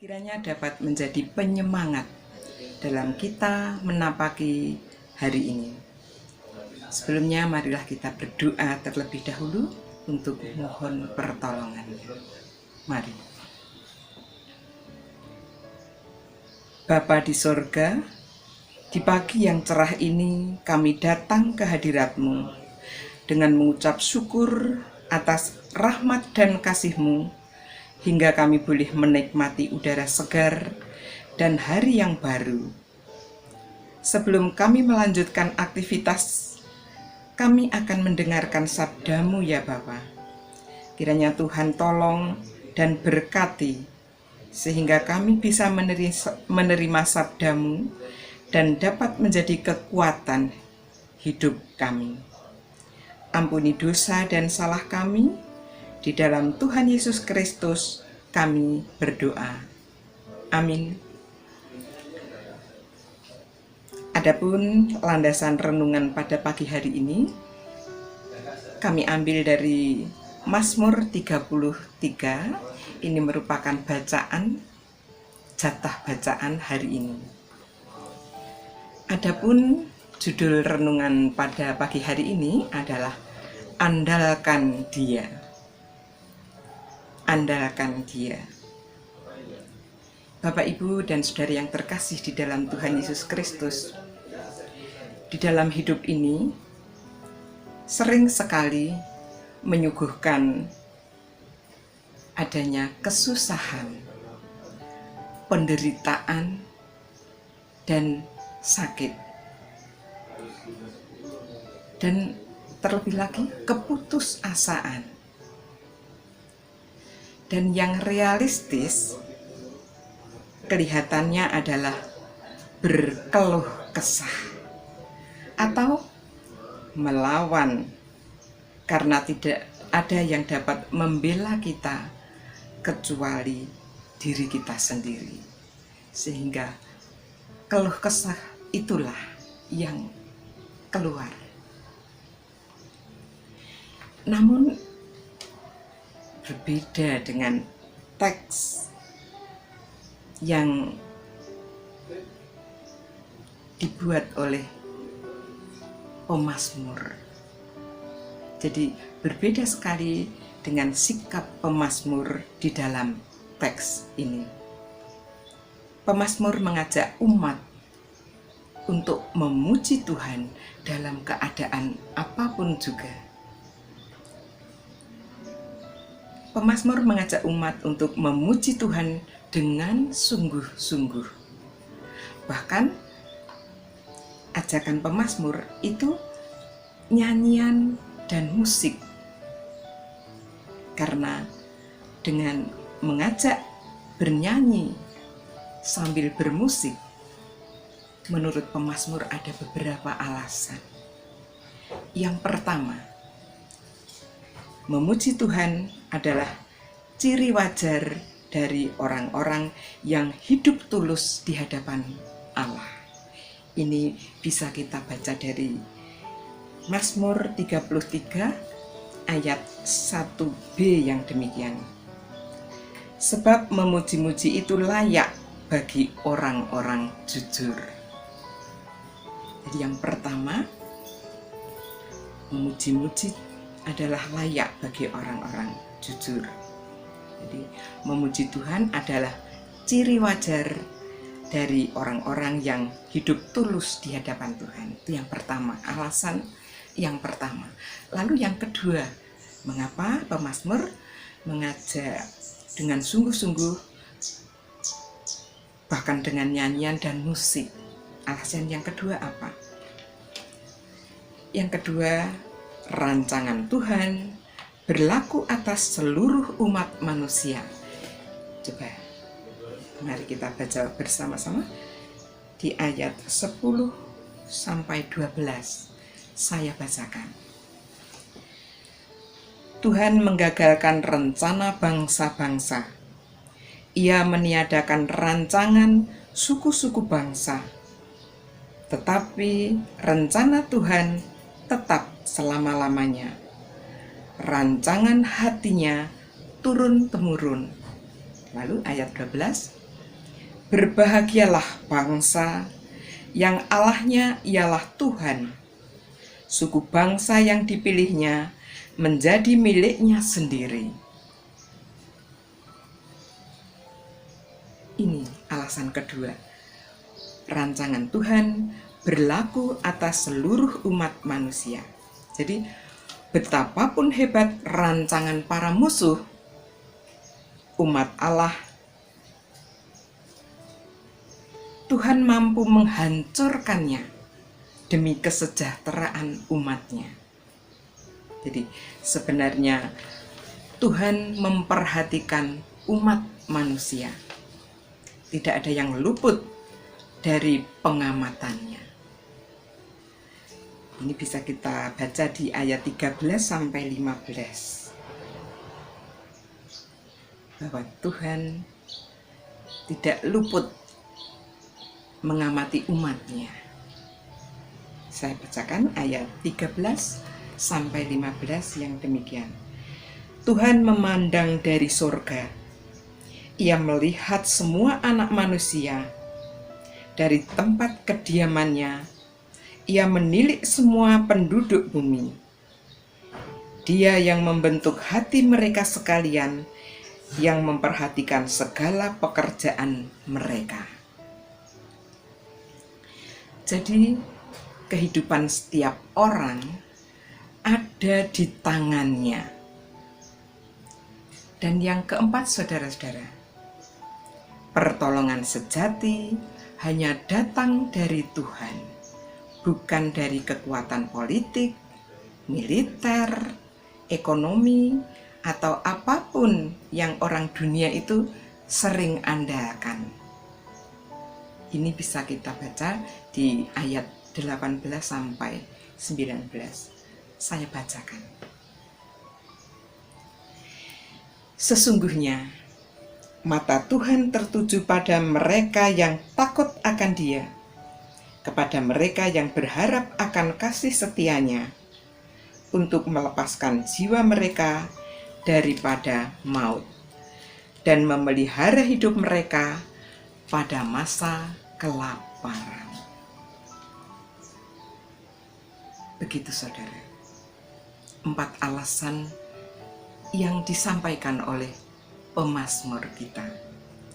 Kiranya dapat menjadi penyemangat dalam kita menapaki hari ini. Sebelumnya marilah kita berdoa terlebih dahulu untuk mohon pertolongannya. Mari. Bapa di sorga, di pagi yang cerah ini kami datang ke hadirat-Mu dengan mengucap syukur atas rahmat dan kasih-Mu, hingga kami boleh menikmati udara segar dan hari yang baru. Sebelum kami melanjutkan aktivitas, kami akan mendengarkan sabda-Mu ya Bapa. Kiranya Tuhan tolong dan berkati, sehingga kami bisa menerima sabda-Mu dan dapat menjadi kekuatan hidup kami. Ampuni dosa dan salah kami. Di dalam Tuhan Yesus Kristus kami berdoa. Amin. Adapun landasan renungan pada pagi hari ini kami ambil dari Mazmur 33. Ini merupakan jatah bacaan hari ini. Adapun judul renungan pada pagi hari ini adalah Andalkan Dia. Andalkan Dia. Bapak, Ibu, dan saudara yang terkasih di dalam Tuhan Yesus Kristus, di dalam hidup ini sering sekali menyuguhkan adanya kesusahan, penderitaan, dan sakit, dan terlebih lagi keputusasaan. Dan yang realistis kelihatannya adalah berkeluh kesah atau melawan, karena tidak ada yang dapat membela kita kecuali diri kita sendiri. Sehingga keluh kesah itulah yang keluar. Namun berbeda dengan teks yang dibuat oleh pemazmur. Jadi berbeda sekali dengan sikap pemazmur di dalam teks ini. Pemazmur mengajak umat untuk memuji Tuhan dalam keadaan apapun juga. Pemazmur mengajak umat untuk memuji Tuhan dengan sungguh-sungguh. Bahkan ajakan pemazmur itu nyanyian dan musik. Karena dengan mengajak bernyanyi sambil bermusik, menurut pemazmur ada beberapa alasan. Yang pertama, memuji Tuhan adalah ciri wajar dari orang-orang yang hidup tulus di hadapan Allah. Ini bisa kita baca dari Mazmur 33 ayat 1b yang demikian. Sebab memuji-muji itu layak bagi orang-orang jujur. Jadi yang pertama, memuji-muji adalah layak bagi orang-orang jujur. Jadi memuji Tuhan adalah ciri wajar dari orang-orang yang hidup tulus di hadapan Tuhan. Itu yang pertama, alasan yang pertama. Lalu yang kedua, mengapa pemazmur mengajak dengan sungguh-sungguh, bahkan dengan nyanyian dan musik? Alasan yang kedua apa? Yang kedua, rancangan Tuhan berlaku atas seluruh umat manusia. Coba, mari kita baca bersama-sama di ayat 10 sampai 12. Saya bacakan. Tuhan menggagalkan rencana bangsa-bangsa. Ia meniadakan rancangan suku-suku bangsa. Tetapi rencana Tuhan tetap selama-lamanya. Rancangan hatinya turun-temurun. Lalu ayat 12, Berbahagialah bangsa yang Allahnya ialah Tuhan, suku bangsa yang dipilihnya menjadi miliknya sendiri. Ini alasan kedua. Rancangan Tuhan berlaku atas seluruh umat manusia. Jadi, betapapun hebat rancangan para musuh, umat Allah, Tuhan mampu menghancurkannya demi kesejahteraan umatnya. Jadi, sebenarnya Tuhan memperhatikan umat manusia. Tidak ada yang luput dari pengamatannya. Ini bisa kita baca di ayat 13 sampai 15. Bahwa Tuhan tidak luput mengamati umatnya. Saya bacakan ayat 13 sampai 15 yang demikian. Tuhan memandang dari surga. Ia melihat semua anak manusia dari tempat kediamannya. Ia menilik semua penduduk bumi. Dia yang membentuk hati mereka sekalian, yang memperhatikan segala pekerjaan mereka. Jadi, kehidupan setiap orang ada di tangannya. Dan yang keempat, saudara-saudara, pertolongan sejati hanya datang dari Tuhan, bukan dari kekuatan politik, militer, ekonomi, atau apapun yang orang dunia itu sering andalkan. Ini bisa kita baca di ayat 18 sampai 19. Saya bacakan. Sesungguhnya mata Tuhan tertuju pada mereka yang takut akan Dia, kepada mereka yang berharap akan kasih setianya, untuk melepaskan jiwa mereka daripada maut, dan memelihara hidup mereka pada masa kelaparan. Begitu saudara, 4 alasan yang disampaikan oleh pemazmur kita.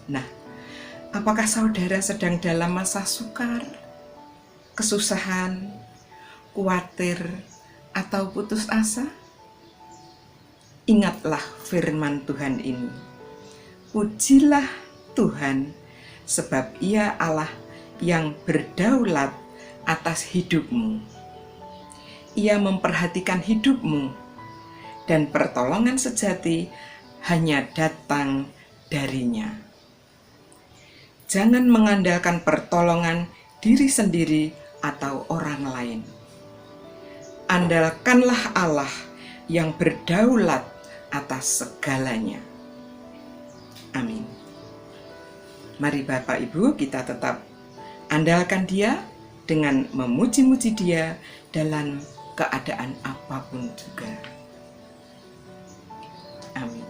Nah, apakah saudara sedang dalam masa sukar, kesusahan, khawatir, atau putus asa? Ingatlah firman Tuhan ini. Pujilah Tuhan, sebab Ia Allah yang berdaulat atas hidupmu. Ia memperhatikan hidupmu, dan pertolongan sejati hanya datang darinya. Jangan mengandalkan pertolongan diri sendiri atau orang lain. Andalkanlah Allah yang berdaulat atas segalanya. Amin. Mari Bapak Ibu kita tetap andalkan Dia dengan memuji-muji Dia dalam keadaan apapun juga. Amin.